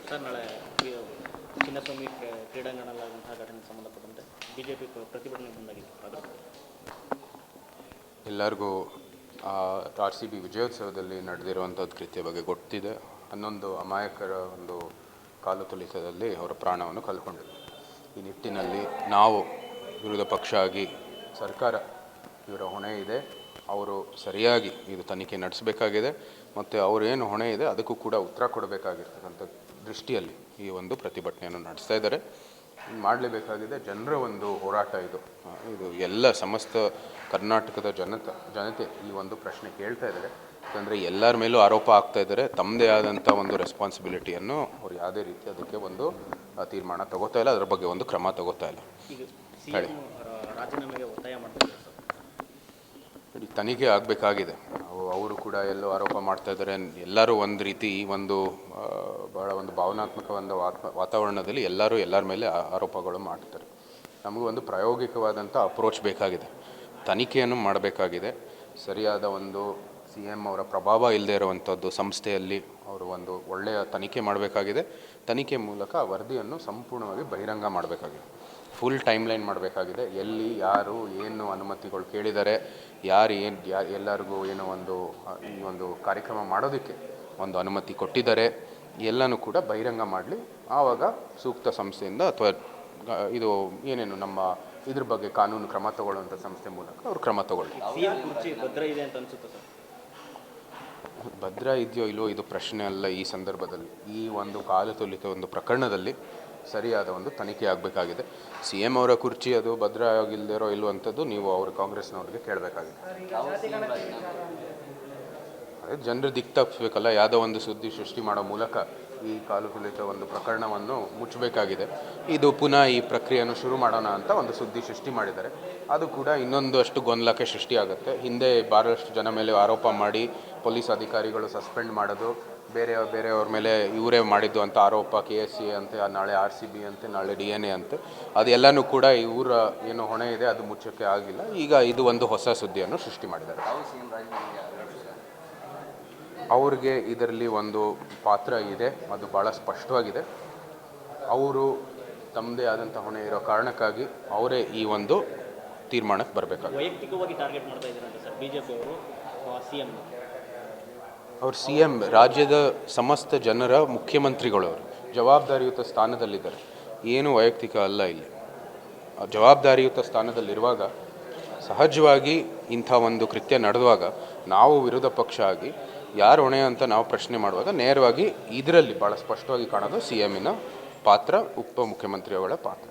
Sir ನಾಳೆ ಚಿನ್ನಸ್ವಾಮಿ ಕ್ರೀಡಾಂಗಣದಲ್ಲಿರುವಂತಹ ಘಟನೆಗೆ ಸಂಬಂಧಪಟ್ಟಂತೆ ಬಿಜೆಪಿ ಪ್ರತಿಭಟನೆ ಮುಂದಾಗಿದೆ. ಎಲ್ಲರಿಗೂ RCB ವಿಜಯೋತ್ಸವದಲ್ಲಿ ನಡೆದಿರುವಂಥದ್ದು ಕೃತ್ಯ ಬಗ್ಗೆ ಗೊತ್ತಿದೆ. 11 ಅಮಾಯಕರ ಒಂದು ಕಾಲು ತುಳಿತದಲ್ಲಿ ಅವರ ಪ್ರಾಣವನ್ನು ಕಳ್ಕೊಂಡಿದೆ. ಈ ನಿಟ್ಟಿನಲ್ಲಿ ನಾವು ವಿರೋಧ ಪಕ್ಷ ಆಗಿ ಸರ್ಕಾರ ಇವರ ಹೊಣೆ ಇದೆ, ಅವರು ಸರಿಯಾಗಿ ಇದು ತನಿಖೆ ನಡೆಸಬೇಕಾಗಿದೆ ಮತ್ತು ಅವರೇನು ಹೊಣೆ ಇದೆ ಅದಕ್ಕೂ ಕೂಡ ಉತ್ತರ ಕೊಡಬೇಕಾಗಿರ್ತಕ್ಕಂಥ ದೃಷ್ಟಿಯಲ್ಲಿ ಈ ಒಂದು ಪ್ರತಿಭಟನೆಯನ್ನು ನಡೆಸ್ತಾ ಇದ್ದಾರೆ. ಮಾಡಲೇಬೇಕಾಗಿದೆ. ಜನರ ಒಂದು ಹೋರಾಟ ಇದು. ಎಲ್ಲ ಸಮಸ್ತ ಕರ್ನಾಟಕದ ಜನತೆ ಈ ಒಂದು ಪ್ರಶ್ನೆ ಕೇಳ್ತಾ ಇದ್ದಾರೆ. ಯಾಕಂದರೆ ಎಲ್ಲರ ಮೇಲೂ ಆರೋಪ ಆಗ್ತಾ ಇದ್ದಾರೆ. ತಮ್ಮದೇ ಆದಂಥ ಒಂದು ರೆಸ್ಪಾನ್ಸಿಬಿಲಿಟಿಯನ್ನು ಅವ್ರು ಯಾವುದೇ ರೀತಿ ಅದಕ್ಕೆ ಒಂದು ತೀರ್ಮಾನ ತಗೋತಾ ಇಲ್ಲ, ಅದರ ಬಗ್ಗೆ ಒಂದು ಕ್ರಮ ತಗೋತಾ ಇಲ್ಲ. ಹೇಳಿ, ರಾಜೀನಾಮೆಗೆ ಒತ್ತಾಯ ಮಾಡ್ತಾರೆ. ತನಿಖೆ ಆಗಬೇಕಾಗಿದೆ. ಅವರು ಕೂಡ ಎಲ್ಲೋ ಆರೋಪ ಮಾಡ್ತಾ ಇದ್ದಾರೆ. ಎಲ್ಲರೂ ಒಂದು ರೀತಿ ಈ ಒಂದು ಬಹಳ ಒಂದು ಭಾವನಾತ್ಮಕ ಒಂದು ವಾತಾವರಣದಲ್ಲಿ ಎಲ್ಲರ ಮೇಲೆ ಆರೋಪಗಳು ಮಾಡ್ತಾರೆ. ನಮಗೂ ಒಂದು ಪ್ರಾಯೋಗಿಕವಾದಂಥ ಅಪ್ರೋಚ್ ಬೇಕಾಗಿದೆ. ತನಿಖೆಯನ್ನು ಮಾಡಬೇಕಾಗಿದೆ. ಸರಿಯಾದ ಒಂದು CM ಅವರ ಪ್ರಭಾವ ಇಲ್ಲದೆ ಇರುವಂಥದ್ದು ಸಂಸ್ಥೆಯಲ್ಲಿ ಅವರು ಒಂದು ಒಳ್ಳೆಯ ತನಿಖೆ ಮಾಡಬೇಕಾಗಿದೆ. ತನಿಖೆ ಮೂಲಕ ಆ ವರದಿಯನ್ನು ಸಂಪೂರ್ಣವಾಗಿ ಬಹಿರಂಗ ಮಾಡಬೇಕಾಗಿದೆ. ಫುಲ್ ಟೈಮ್ಲೈನ್ ಮಾಡಬೇಕಾಗಿದೆ. ಎಲ್ಲಿ ಯಾರು ಏನು ಅನುಮತಿಗಳು ಕೇಳಿದ್ದಾರೆ, ಎಲ್ಲರಿಗೂ ಏನೋ ಈ ಒಂದು ಕಾರ್ಯಕ್ರಮ ಮಾಡೋದಕ್ಕೆ ಒಂದು ಅನುಮತಿ ಕೊಟ್ಟಿದ್ದಾರೆ, ಎಲ್ಲನೂ ಕೂಡ ಬಹಿರಂಗ ಮಾಡಲಿ. ಆವಾಗ ಸೂಕ್ತ ಸಂಸ್ಥೆಯಿಂದ ಅಥವಾ ಇದು ಏನೇನು ನಮ್ಮ ಇದ್ರ ಬಗ್ಗೆ ಕಾನೂನು ಕ್ರಮ ತಗೊಳ್ಳುವಂಥ ಸಂಸ್ಥೆ ಮೂಲಕ ಅವ್ರು ಕ್ರಮ ತಗೊಳ್ಳಿ. ಭದ್ರ ಇದೆಯೋ ಇಲ್ಲೋ ಇದು ಪ್ರಶ್ನೆ ಅಲ್ಲ. ಈ ಸಂದರ್ಭದಲ್ಲಿ ಈ ಒಂದು ಕಾಲು ತುಳಿತ ಒಂದು ಪ್ರಕರಣದಲ್ಲಿ ಸರಿಯಾದ ಒಂದು ತನಿಖೆ ಆಗಬೇಕಾಗಿದೆ. CM ಅವರ ಕುರ್ಚಿ ಅದು ಭದ್ರ ಆಗಿಲ್ಲದಿರೋ ಇಲ್ಲವಂಥದ್ದು ನೀವು ಅವರು ಕಾಂಗ್ರೆಸ್ನವ್ರಿಗೆ ಕೇಳಬೇಕಾಗಿದೆ. ಅದೇ ಜನರು ದಿಕ್ಕು ತಪ್ಪಿಸ್ಬೇಕಲ್ಲ. ಯಾವುದೋ ಒಂದು ಸುದ್ದಿ ಸೃಷ್ಟಿ ಮಾಡೋ ಮೂಲಕ ಈ ಕಾಲು ತುಳಿತ ಒಂದು ಪ್ರಕರಣವನ್ನು ಮುಚ್ಚಬೇಕಾಗಿದೆ. ಇದು ಪುನಃ ಈ ಪ್ರಕ್ರಿಯೆಯನ್ನು ಶುರು ಮಾಡೋಣ ಅಂತ ಒಂದು ಸುದ್ದಿ ಸೃಷ್ಟಿ ಮಾಡಿದ್ದಾರೆ. ಅದು ಕೂಡ ಇನ್ನೊಂದು ಅಷ್ಟು ಗೊಂದಲಕ್ಕೆ ಸೃಷ್ಟಿಯಾಗುತ್ತೆ. ಹಿಂದೆ ಭಾಳಷ್ಟು ಜನ ಮೇಲೆ ಆರೋಪ ಮಾಡಿ ಪೊಲೀಸ್ ಅಧಿಕಾರಿಗಳು ಸಸ್ಪೆಂಡ್ ಮಾಡೋದು, ಬೇರೆಯವ್ರ ಮೇಲೆ ಇವರೇ ಮಾಡಿದ್ದು ಅಂತ ಆರೋಪ, KSC ಅಂತೆ, ನಾಳೆ RCB ಅಂತೆ, ನಾಳೆ DNA ಅಂತೆ, ಅದೆಲ್ಲನೂ ಕೂಡ ಇವರ ಏನು ಹೊಣೆ ಇದೆ ಅದು ಮುಚ್ಚೋಕ್ಕೆ ಆಗಿಲ್ಲ. ಈಗ ಇದು ಒಂದು ಹೊಸ ಸುದ್ದಿಯನ್ನು ಸೃಷ್ಟಿ ಮಾಡಿದ್ದಾರೆ. ಅವ್ರಿಗೆ ಇದರಲ್ಲಿ ಒಂದು ಪಾತ್ರ ಇದೆ, ಅದು ಭಾಳ ಸ್ಪಷ್ಟವಾಗಿದೆ. ಅವರು ತಮ್ಮದೇ ಆದಂಥ ಹೊಣೆ ಇರೋ ಕಾರಣಕ್ಕಾಗಿ ಅವರೇ ಈ ಒಂದು ತೀರ್ಮಾನಕ್ಕೆ ಬರಬೇಕಾಗುತ್ತೆ. ವೈಯಕ್ತಿಕವಾಗಿ ಟಾರ್ಗೆಟ್ ಮಾಡ್ತಾ ಇದ್ದಾರೆ ಸರ್ BJP ಅವರು CM. ಅವ್ರು CM ರಾಜ್ಯದ ಸಮಸ್ತ ಜನರ ಮುಖ್ಯಮಂತ್ರಿಗಳು. ಅವರು ಜವಾಬ್ದಾರಿಯುತ ಸ್ಥಾನದಲ್ಲಿದ್ದಾರೆ. ಏನು ವೈಯಕ್ತಿಕ ಅಲ್ಲ. ಇಲ್ಲಿ ಜವಾಬ್ದಾರಿಯುತ ಸ್ಥಾನದಲ್ಲಿರುವಾಗ ಸಹಜವಾಗಿ ಇಂಥ ಒಂದು ಕೃತ್ಯ ನಡೆದುವಾಗ ನಾವು ವಿರೋಧ ಪಕ್ಷ ಆಗಿ ಯಾರು ಹೊಣೆ ಅಂತ ನಾವು ಪ್ರಶ್ನೆ ಮಾಡುವಾಗ ನೇರವಾಗಿ ಇದರಲ್ಲಿ ಭಾಳ ಸ್ಪಷ್ಟವಾಗಿ ಕಾಣೋದು CMನ ಪಾತ್ರ, ಉಪಮುಖ್ಯಮಂತ್ರಿಗಳ ಪಾತ್ರ.